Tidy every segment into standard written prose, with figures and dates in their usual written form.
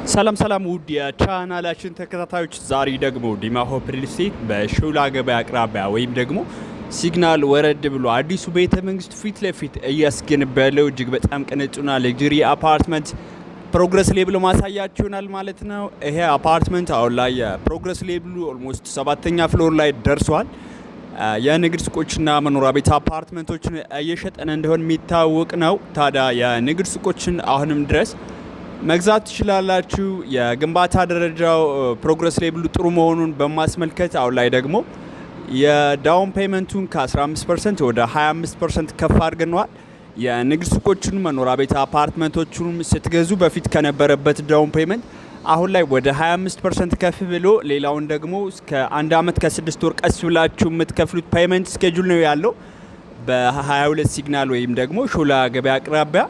ሰላም ውድ የቻናላችን ተከታታዮች ዛሬ ደግሞ ዲማ ሆፕ ሪል ስቴት በሾላ ገበያ አቅራቢያ ወይም ደግሞ ሲግናል ወረድ ብሎ አዲሱ ቤተ መንግስት ፊት ለፊት እያስገነባ ያለው እጅግ በጣም ቅንጡና ሌግሪ አፓርትመንት ፕሮግረስ ሌብል ማሳያችሁ ይሆናል ማለት ነው። ይሄ አፓርትመንት አሁን ላይ ፕሮግረስ ሌብሉ ኦልሞስት 7ኛ ፍሎር ላይ ደርሷል። የንግድ ሱቆችና መኖሪያ ቤት አፓርትመንቶችን እየሸጠን እንደሆነ የሚታወቅ ነው። ታዲያ የንግድ ሱቆችን አሁንም ድረስ መግዛት ትችላላችሁ። የግንባታ ደረጃው ፕሮግረስ ሌብሉ ጥሩ መሆኑን በማስመልከት አሁን ላይ ደግሞ የዳውን ፔመንቱን ከ15% ወደ 25% ከፍ አድርገነዋል። የንግድ ሱቆችን መኖሪያ ቤት አፓርትመንቶቹን ስትገዙ በፊት ከነበረበት ዳውን ፔመንት አሁን ላይ ወደ 25% ከፍ ብሎ ሌላውን ደግሞ እስከ 1 አመት ከ6 ወር ቀስ ብላችሁ የምትከፍሉት ፔመንት ስኬጁል ነው ያለው በ22 ሲግናል ወይም ደግሞ ሾላ ገበያ አቅራቢያ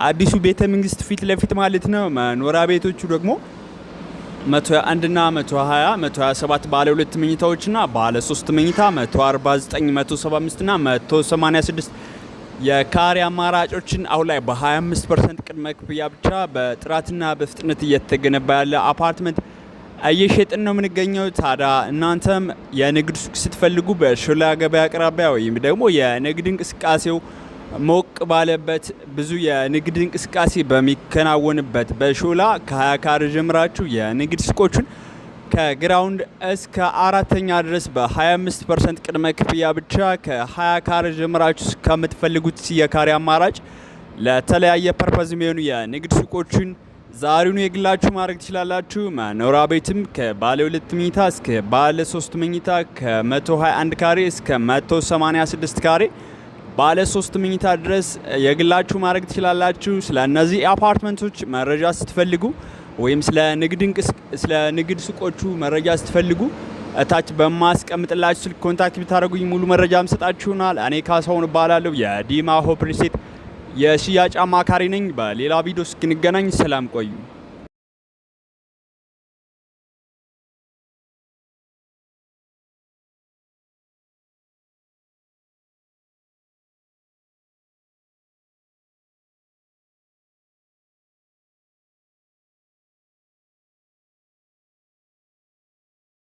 አዲሱ ቤተ መንግስት ፊት ለፊት ማለት ነው። መኖሪያ ቤቶቹ ደግሞ 101 እና 120 127 ባለ 2 መኝታዎችና ባለ 3 መኝታ 149 175 እና 186 የካሬ አማራጮችን አሁን ላይ በ25% ቅድመ ክፍያ ብቻ በጥራትና በፍጥነት እየተገነባ ያለ አፓርትመንት እየሸጥን ነው የምንገኘው። ታዲያ እናንተም የንግድ ሱቅ ስትፈልጉ በሾላ ገበያ አቅራቢያ ወይም ደግሞ የንግድ እንቅስቃሴው ሞቅ ባለበት ብዙ የንግድ እንቅስቃሴ በሚከናወንበት በሾላ ከ20 ካሬ ጀምራችሁ የንግድ ሱቆችን ከግራውንድ እስከ 4ኛ ድረስ በ25% ቅድመ ክፍያ ብቻ ከ20 ካሬ ጀምራችሁ ከምትፈልጉት የካሬ አማራጭ ለተለያየ ፐርፐዝ የሚሆኑ የንግድ ሱቆችን ዛሬውኑ የግላችሁ ማድረግ ትችላላችሁ። መኖሪያ ቤትም ከባለ 2 መኝታ እስከ ባለ 3 መኝታ ከ121 ካሬ እስከ 186 ካሬ ባለ 3 መኝታ ድረስ የግላችሁ ማድረግ ትችላላችሁ። ስለ እነዚህ አፓርትመንቶች መረጃ ስትፈልጉ ወይም ስለ ንግድ ሱቆቹ መረጃ ስትፈልጉ እታች በማስቀምጥላችሁ ስልክ ኮንታክት ብታደርጉኝ ሙሉ መረጃ መስጣችሁናል። እኔ ካሳሁን እባላለሁ የዲማ ሆፕ ሪል ስቴት የሽያጭ አማካሪ ነኝ። በሌላ ቪዲዮ እስክንገናኝ ሰላም ቆዩ።